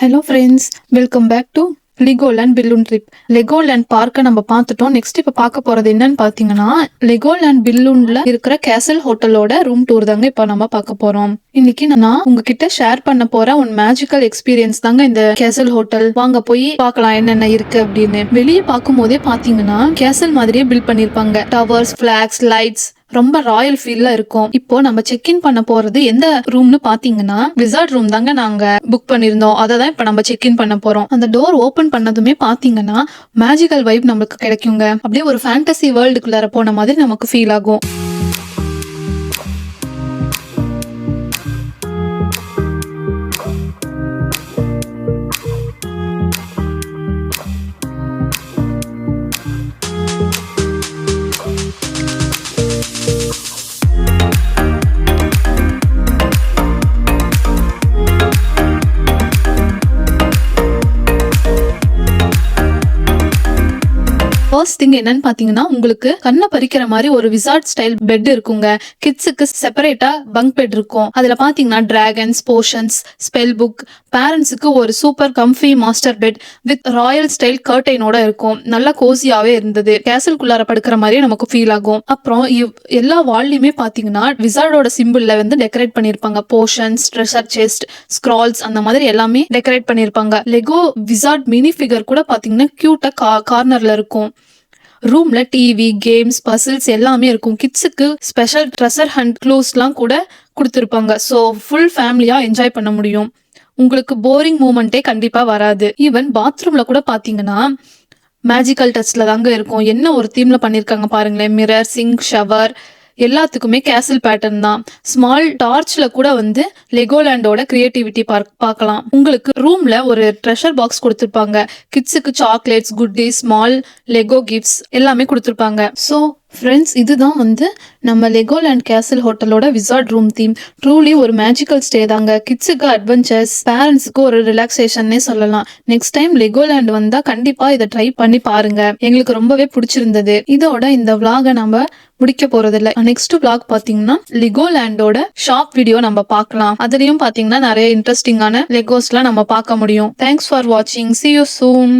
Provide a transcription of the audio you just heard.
Hello friends, welcome back to Legoland Billund trip. Legoland பார்க்க நம்ம பார்த்துட்டோம். நெக்ஸ்ட் இப்போ பார்க்க போறது என்னன்னு பார்த்தீங்கன்னா, லெகோலேண்ட் பில்லூன்ல இருக்கிற கேசல் ஹோட்டலோட ரூம் டூர் தாங்க இப்போ நம்ம பார்க்க போறோம். இன்னைக்கு நான் உங்ககிட்ட ஷேர் பண்ண போற ஒரு மேஜிக்கல் எக்ஸ்பீரியன்ஸ் தாங்க இந்த கேசல் ஹோட்டல். வாங்க போய் பார்க்கலாம் என்னென்ன இருக்கு அப்படின்னு. வெளியே பார்க்கும் போதே பார்த்தீங்கன்னா கேசல் மாதிரியே பில்ட் பண்ணிருப்பாங்க. டவர்ஸ், பிளாக்ஸ், லைட்ஸ் ரொம்ப ராயல் ஃபீல்ல இருக்கும். இப்போ நம்ம செக் இன் பண்ண போறது எந்த ரூம்னு பாத்தீங்கன்னா விசார்ட் ரூம் தாங்க நாங்க புக் பண்ணிருந்தோம். அதை தான் இப்ப நம்ம செக் இன் பண்ண போறோம். அந்த டோர் ஓபன் பண்ணதுமே பாத்தீங்கன்னா மேஜிக்கல் வைப் நமக்கு கிடைக்குங்க. அப்படியே ஒரு ஃபேண்டசி வேர்ல்டுக்குள்ளார போன மாதிரி நமக்கு ஃபீல் ஆகும். ஃபர்ஸ்ட் திங் என்னன்னு பாத்தீங்கன்னா, உங்களுக்கு கண்ணை பறிக்கிற மாதிரி ஒரு விசார்ட் ஸ்டைல் பெட் இருக்குங்க. கிட்ஸுக்கு செப்பரேட்டா பங்க் பெட் இருக்கும். அதுல பாத்தீங்கன்னா டிராகன்ஸ், போஷன்ஸ், ஸ்பெல் புக். பேரண்ட்ஸுக்கு ஒரு super comfy master bed with royal style கர்டைனோட இருக்கும். நல்லா கோசியாவே இருந்தது. கேசல்குள்ளார படுக்கிற மாதிரியே நமக்கு ஃபீல் ஆகும். அப்புறம் எல்லா வால்லையுமே பாத்தீங்கன்னா விசார்டோட சிம்பிள்ல வந்து டெக்கரேட் பண்ணிருப்பாங்க. போஷன்ஸ், ட்ரெஷர் செஸ்ட், ஸ்க்ரால்ஸ் அந்த மாதிரி எல்லாமே டெக்கரேட் பண்ணிருப்பாங்க. லெகோ விசார்ட் மினி ஃபிகர் கூட பாத்தீங்கன்னா கியூட்டா கார்னர்ல இருக்கும். ரூம்ல டிவி, கேம்ஸ், பசில்ஸ் எல்லாமே இருக்கும். கிட்ஸுக்கு ஸ்பெஷல் ட்ரெஷர் ஹண்ட் க்ளோஸ்லாம் கூட கொடுத்துருப்பாங்க. ஸோ ஃபுல் ஃபேமிலியா என்ஜாய் பண்ண முடியும். உங்களுக்கு போரிங் மூமெண்ட்டே கண்டிப்பா வராது. ஈவன் பாத்ரூம்ல கூட பாத்தீங்கன்னா மேஜிக்கல் டச்ல தாங்க இருக்கும். என்ன ஒரு தீம்ல பண்ணிருக்காங்க பாருங்களேன். மிரர், சிங்க், ஷவர் எல்லாத்துக்குமே கேசல் பேட்டர்ன் தான். ஸ்மால் டார்ச்ல கூட வந்து லெகோலேண்டோட கிரியேட்டிவிட்டி பார்க்கலாம். உங்களுக்கு ரூம்ல ஒரு ட்ரெஷர் பாக்ஸ் கொடுத்துருப்பாங்க. கிட்ஸுக்கு சாக்லேட்ஸ், குட்டி, ஸ்மால் லெகோ கிஃப்ட்ஸ் எல்லாமே கொடுத்துருப்பாங்க. ஸோ ஃப்ரெண்ட்ஸ், இதுதான் வந்து நம்ம லெகோலேண்ட் கேசல் ஹோட்டலோட விசார்ட் ரூம் தீம். ட்ரூலி ஒரு மேஜிக்கல் ஸ்டே தாங்க. கிட்ஸுக்கு அட்வென்ச்சர்ஸ், பேரண்ட்ஸுக்கு ஒரு ரிலாக்ஸேஷன்னே சொல்லலாம். நெக்ஸ்ட் டைம் லெகோலேண்ட் வந்தா கண்டிப்பா இதை ட்ரை பண்ணி பாருங்க. எங்களுக்கு ரொம்பவே பிடிச்சிருந்தது. இதோட இந்த விளாக நம்ம முடிக்க போறதில்ல. நெக்ஸ்ட் விளாக் பாத்தீங்கன்னா லெகோலேண்டோட ஷாப் வீடியோ நம்ம பார்க்கலாம். அதுலயும் பாத்தீங்கன்னா நிறைய இன்ட்ரெஸ்டிங்கான லெகோஸ்லாம் நம்ம பார்க்க முடியும். தேங்க்ஸ் ஃபார் வாட்சிங். See you soon.